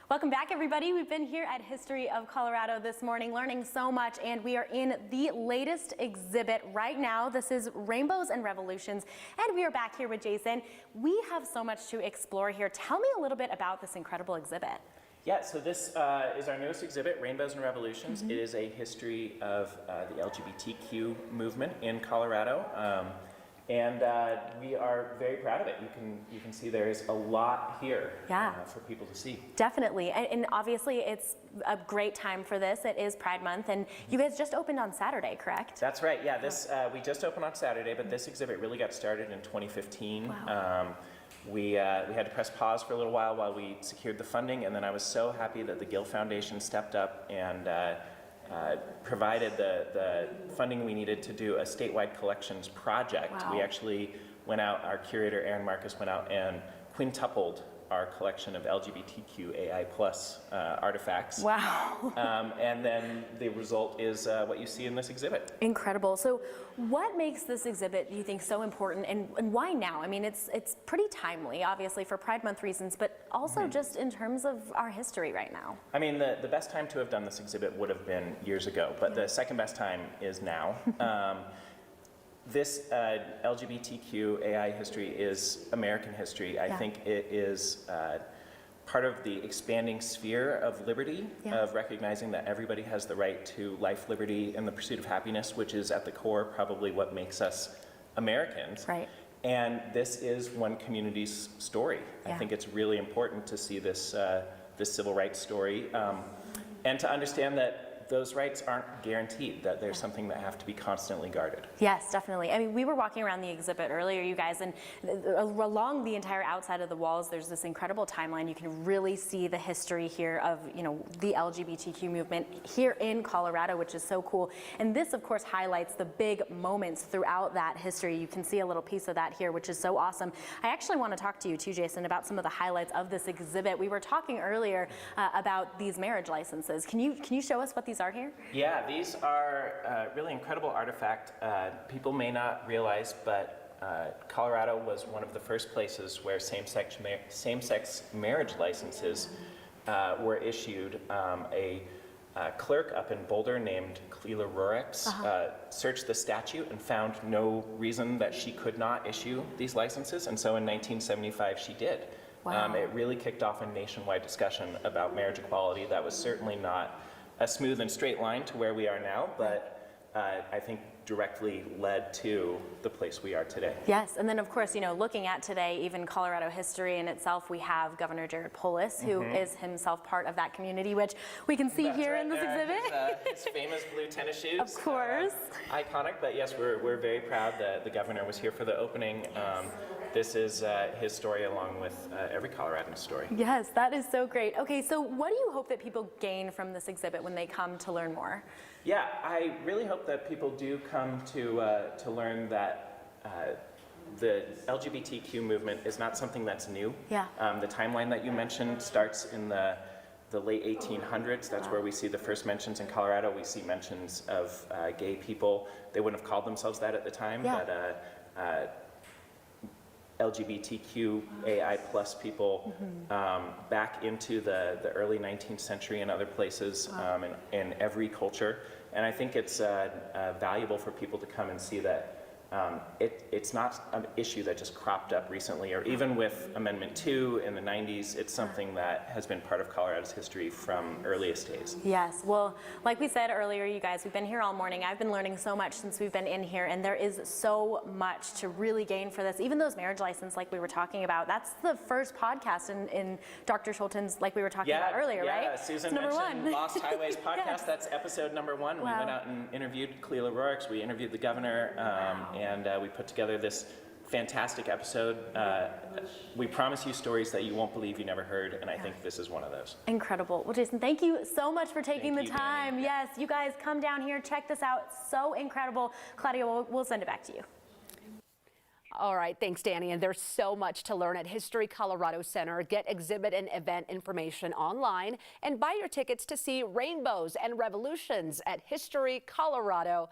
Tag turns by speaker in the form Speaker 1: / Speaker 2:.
Speaker 1: Welcome back, everybody. We've been here at History of Colorado this morning learning so much, and we are in the latest exhibit right now. This is Rainbows and Revolutions, and we are back here with Jason. We have so much to explore here. Tell me a little bit about this incredible exhibit.
Speaker 2: Yeah, so this is our newest exhibit, Rainbows and Revolutions. It is a history of the LGBTQ movement in Colorado. And we are very proud of it. You can see there is a lot here for people to see.
Speaker 1: Definitely, and obviously it's a great time for this. It is Pride Month, and you guys just opened on Saturday, correct?
Speaker 2: That's right. Yeah, this we just opened on Saturday, but this exhibit really got started in 2015.
Speaker 1: Wow.
Speaker 2: We had to press pause for a little while we secured the funding, and then I was so happy that the Gill Foundation stepped up and provided the funding we needed to do a statewide collections project.
Speaker 1: Wow.
Speaker 2: We actually went out, our curator Aaron Marcus went out and quintupled our collection of LGBTQAI+ artifacts.
Speaker 1: Wow.
Speaker 2: And then the result is what you see in this exhibit.
Speaker 1: Incredible. So what makes this exhibit, you think, so important, and why now? I mean, it's pretty timely, obviously, for Pride Month reasons, but also just in terms of our history right now.
Speaker 2: I mean, the best time to have done this exhibit would have been years ago, but the second best time is now. This LGBTQAI history is American history. I think it is part of the expanding sphere of liberty, of recognizing that everybody has the right to life, liberty, and the pursuit of happiness, which is at the core probably what makes us Americans.
Speaker 1: Right.
Speaker 2: And this is one community's story. I think it's really important to see this, this civil rights story and to understand that those rights aren't guaranteed, that there's something that have to be constantly guarded.
Speaker 1: Yes, definitely. I mean, we were walking around the exhibit earlier, you guys, and along the entire outside of the walls, there's this incredible timeline. You can really see the history here of, you know, the LGBTQ movement here in Colorado, which is so cool. And this, of course, highlights the big moments throughout that history. You can see a little piece of that here, which is so awesome. I actually want to talk to you too, Jason, about some of the highlights of this exhibit. We were talking earlier about these marriage licenses. Can you show us what these are here?
Speaker 2: Yeah, these are really incredible artifact. People may not realize, but Colorado was one of the first places where same-sex marriage licenses were issued. A clerk up in Boulder named Cleela Rorix searched the statute and found no reason that she could not issue these licenses, and so in 1975 she did.
Speaker 1: Wow.
Speaker 2: It really kicked off a nationwide discussion about marriage equality that was certainly not a smooth and straight line to where we are now, but I think directly led to the place we are today.
Speaker 1: Yes, and then of course, you know, looking at today, even Colorado history in itself, we have Governor Polis, who is himself part of that community, which we can see here in this exhibit.
Speaker 2: His famous blue tennis shoes.
Speaker 1: Of course.
Speaker 2: Iconic, but yes, we're very proud that the governor was here for the opening. This is his story along with every Coloradan's story.
Speaker 1: Yes, that is so great. Okay, so what do you hope that people gain from this exhibit when they come to learn more?
Speaker 2: Yeah, I really hope that people do come to learn that the LGBTQ movement is not something that's new.
Speaker 1: Yeah.
Speaker 2: The timeline that you mentioned starts in the late 1800s. That's where we see the first mentions in Colorado. We see mentions of gay people. They wouldn't have called themselves that at the time, but LGBTQAI+ people back into the early 19th century and other places in every culture. And I think it's valuable for people to come and see that it's not an issue that just cropped up recently, or even with Amendment 2 in the 90s, it's something that has been part of Colorado's history from earliest days.
Speaker 1: Yes, well, like we said earlier, you guys, we've been here all morning. I've been learning so much since we've been in here, and there is so much to really gain for this. Even those marriage license, like we were talking about, that's the first podcast in Dr. Schulten's, like we were talking about earlier, right?
Speaker 2: Yeah, Susan mentioned Lost Highways podcast. That's episode number 1. Wow. We went out and interviewed Cleela Rorix, we interviewed the governor, and we put together this fantastic episode. We promise you stories that you won't believe you never heard, and I think this is one of those.
Speaker 1: Incredible. Well, Jason, thank you so much for taking the time. Danny. Yes, you guys come down here, check this out. So incredible. Claudia, we'll send it back to you.
Speaker 3: All right, thanks, Danny. And there's so much to learn at History Colorado Center. Get exhibit and event information online and buy your tickets to see Rainbows and Revolutions at historycolorado.org.